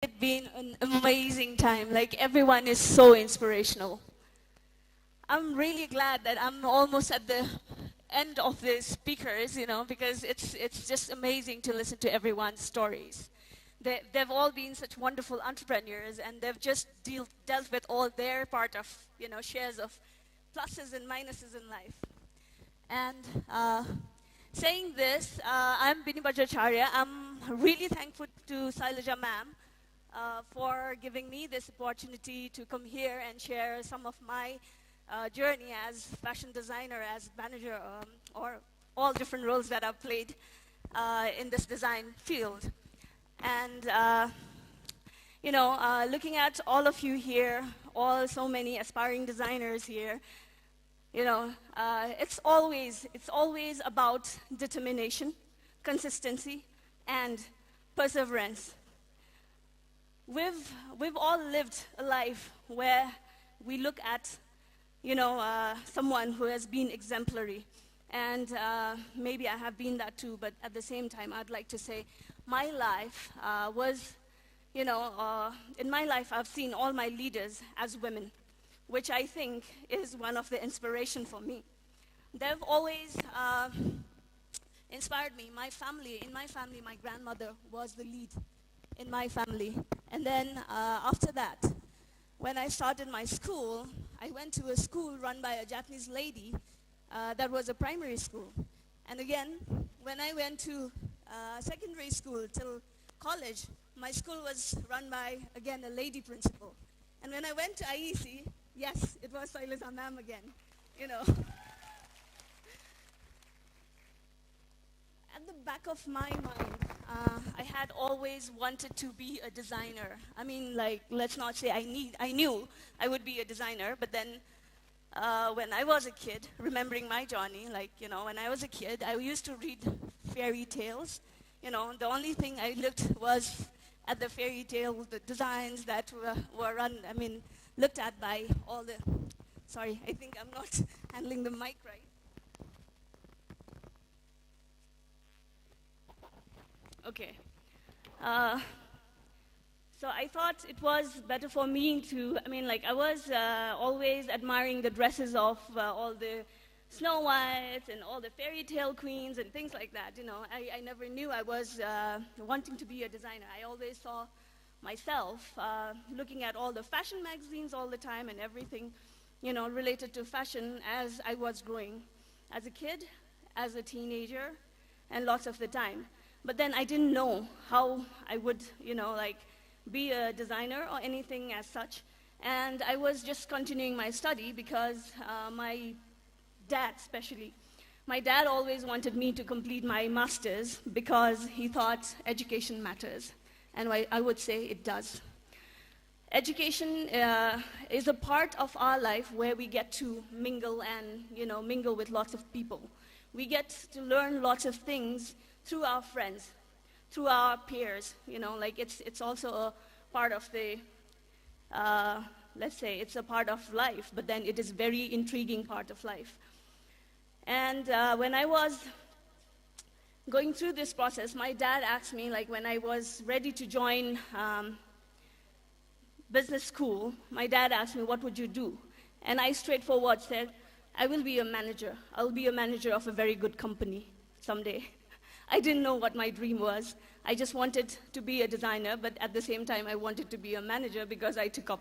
It's been an amazing time. Like everyone is so inspirational. I'm really glad that I'm almost at the end of the speakers, because it's just amazing to listen to everyone's stories. They've all been such wonderful entrepreneurs, and they've just dealt with all their part of, shares of pluses and minuses in life. And saying this, I'm Bini Bajracharya. I'm really thankful to Sailaja ma'am for giving me this opportunity to come here and share some of my journey as fashion designer, as manager, or all different roles that I've played in this design field. And, looking at all of you here, so many aspiring designers here, it's always about determination, consistency, and perseverance. We've all lived a life where we look at, someone who has been exemplary. And maybe I have been that too, but at the same time, I'd like to say my life was, in my life, I've seen all my leaders as women, which I think is one of the inspiration for me. They've always inspired me. In my family, my grandmother was the lead in my family. And then after that, when I started my school, I went to a school run by a Japanese lady that was a primary school. And again, when I went to secondary school till college, my school was run by, again, a lady principal. And when I went to IEC, yes, it was Sailaja ma'am again, At the back of my mind, I had always wanted to be a designer. I mean, let's not say I knew I would be a designer, but then when I was a kid, remembering my journey, when I was a kid, I used to read fairy tales. The only thing I looked was at the fairy tale, the designs that were looked at by all the, sorry, I think I'm not handling the mic right. Okay. So I thought it was better for me to, I was always admiring the dresses of all the Snow Whites and all the fairy tale queens and things like that. I never knew I was wanting to be a designer. I always saw myself looking at all the fashion magazines all the time and everything, related to fashion as I was growing, as a kid, as a teenager, and lots of the time. But then I didn't know how I would, be a designer or anything as such. And I was just continuing my study because my dad, especially, my dad always wanted me to complete my master's because he thought education matters. And I would say it does. Education is a part of our life where we get to mingle and, mingle with lots of people. We get to learn lots of things through our friends, through our peers, it's also a part of the, let's say, it's a part of life, but then it is very intriguing part of life. And when I was going through this process, my dad asked me, when I was ready to join business school, my dad asked me, what would you do? And I straightforward said, I will be a manager. I'll be a manager of a very good company someday. I didn't know what my dream was. I just wanted to be a designer, but at the same time, I wanted to be a manager because I took up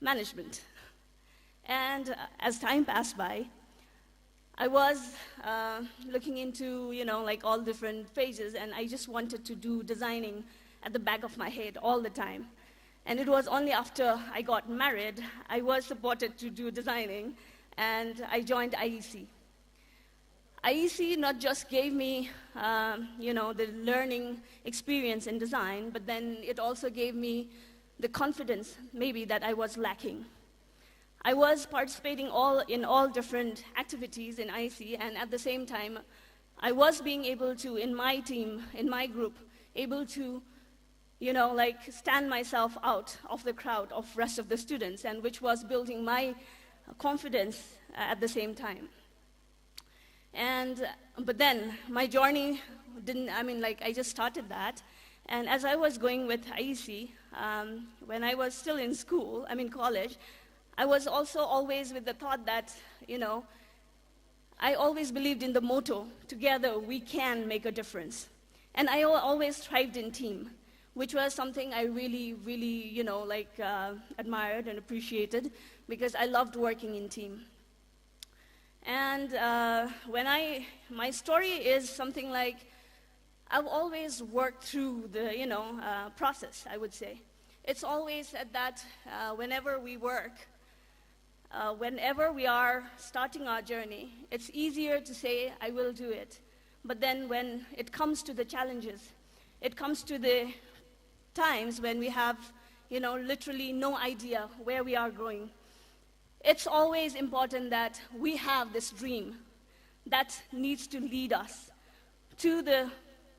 management. And as time passed by, I was looking into, all different phases, and I just wanted to do designing at the back of my head all the time. And it was only after I got married, I was supported to do designing, and I joined IEC. IEC not just gave me, the learning experience in design, but then it also gave me the confidence, maybe, that I was lacking. I was participating in all different activities in IEC, and at the same time, I was being able to, in my team, in my group, able to, stand myself out of the crowd of rest of the students, and which was building my confidence at the same time. But then my journey didn't, I just started that. And as I was going with IEC, when I was still in school, college, I was also always with the thought that, I always believed in the motto, together we can make a difference. And I always thrived in team, which was something I really, really, admired and appreciated, because I loved working in team. And my story is something like, I've always worked through the, process, I would say. It's always said that whenever we work, whenever we are starting our journey, it's easier to say, I will do it. But then when it comes to the challenges, it comes to the times when we have, literally no idea where we are going, it's always important that we have this dream that needs to lead us to the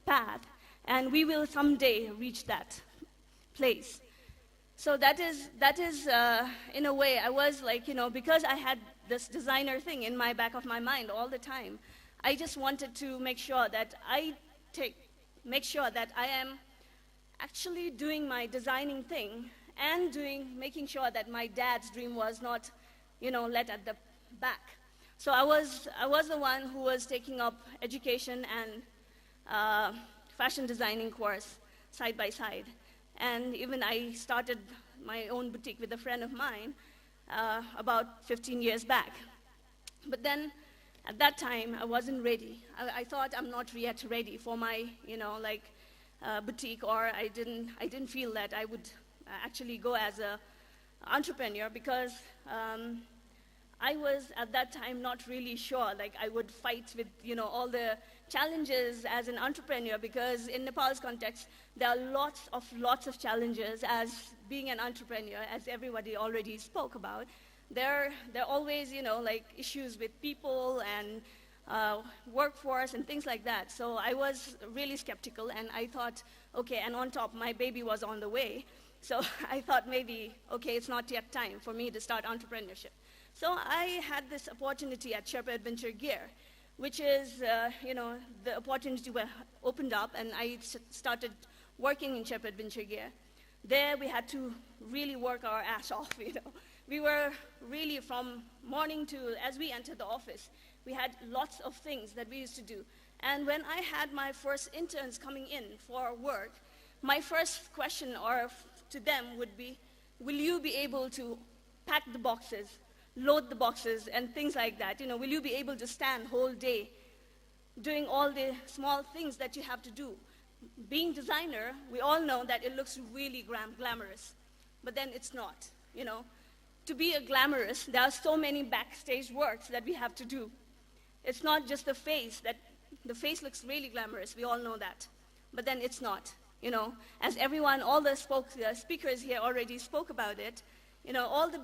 path, and we will someday reach that place. So that is in a way, I was like, because I had this designer thing in my back of my mind all the time, I just wanted to make sure that I am actually doing my designing thing and making sure that my dad's dream was not, let at the back. So I was the one who was taking up education and fashion designing course side by side. And even I started my own boutique with a friend of mine about 15 years back. But then, at that time, I wasn't ready. I thought I'm not yet ready for my, boutique, or I didn't feel that I would actually go as an entrepreneur, because I was at that time not really sure, like I would fight with, all the challenges as an entrepreneur, because in Nepal's context, there are lots of challenges as being an entrepreneur, as everybody already spoke about. There are always, issues with people and workforce and things like that. So I was really skeptical, and I thought, okay, and on top, my baby was on the way. So I thought maybe, okay, it's not yet time for me to start entrepreneurship. So I had this opportunity at Sherpa Adventure Gear, which is, the opportunity opened up, and I started working in Sherpa Adventure Gear. There we had to really work our ass off, We were really from morning to, as we entered the office, we had lots of things that we used to do. And when I had my first interns coming in for work, my first question to them would be, will you be able to pack the boxes, load the boxes, and things like that? Will you be able to stand whole day doing all the small things that you have to do? Being designer, we all know that it looks really glamorous, but then it's not, To be a glamorous, there are so many backstage works that we have to do. It's not just the face the face looks really glamorous, we all know that, but then it's not, As everyone, all the speakers here already spoke about it, all the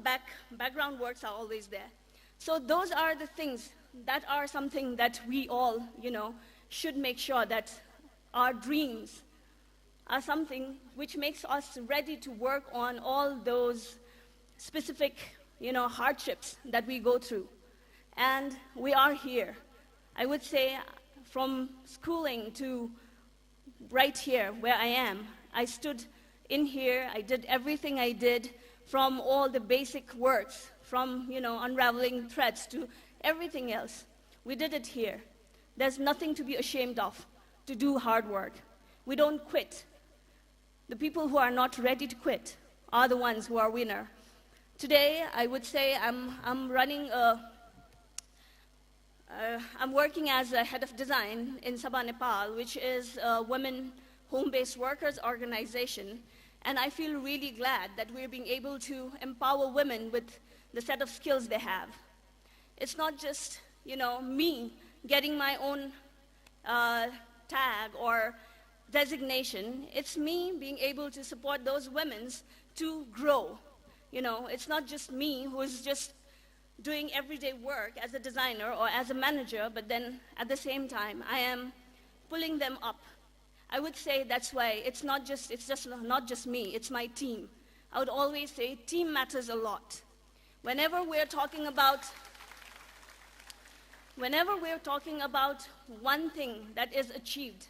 background works are always there. So those are the things that are something that we all, should make sure that our dreams are something which makes us ready to work on all those specific, hardships that we go through. And we are here. I would say from schooling to right here where I am, I stood in here, I did everything I did, from all the basic works, from, unraveling threads to everything else. We did it here. There's nothing to be ashamed of, to do hard work. We don't quit. The people who are not ready to quit are the ones who are winner. Today, I would say I'm working as a head of design in Sabah, Nepal, which is a women home-based workers organization. And I feel really glad that we're being able to empower women with the set of skills they have. It's not just, me getting my own tag or designation. It's me being able to support those women to grow. It's not just me who is just doing everyday work as a designer or as a manager, but then at the same time, I am pulling them up. I would say that's why it's not just me, it's my team. I would always say team matters a lot. Whenever we're talking about one thing that is achieved,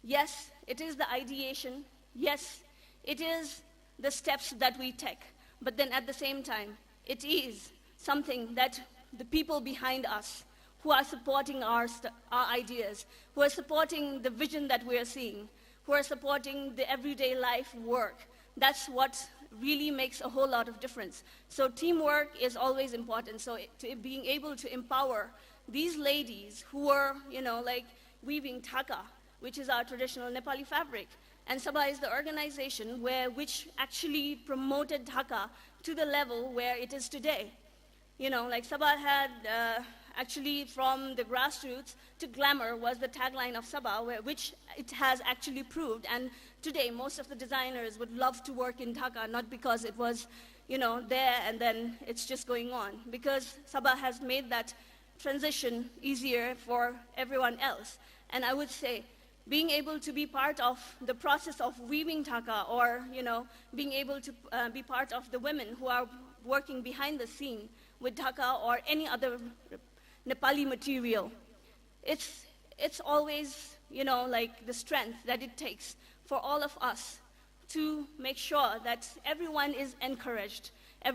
yes, it is the ideation. Yes, It is the steps that we take, but then at the same time, it is something that the people behind us who are supporting our ideas, who are supporting the vision that we are seeing, who are supporting the everyday life work, that's what really makes a whole lot of difference. So teamwork is always important. So being able to empower these ladies who are, like weaving dhaka, which is our traditional Nepali fabric. And Sabha is the organization which actually promoted dhaka to the level where it is today. Like Sabha had actually from the grassroots to glamour was the tagline of Sabha, which it has actually proved. And today, most of the designers would love to work in Dhaka, not because it was, there and then it's just going on. Because Sabha has made that transition easier for everyone else. And I would say, being able to be part of the process of weaving Dhaka, or, being able to be part of the women who are working behind the scene with Dhaka or any other Nepali material. It's always, like the strength that it takes for all of us to make sure that everyone is encouraged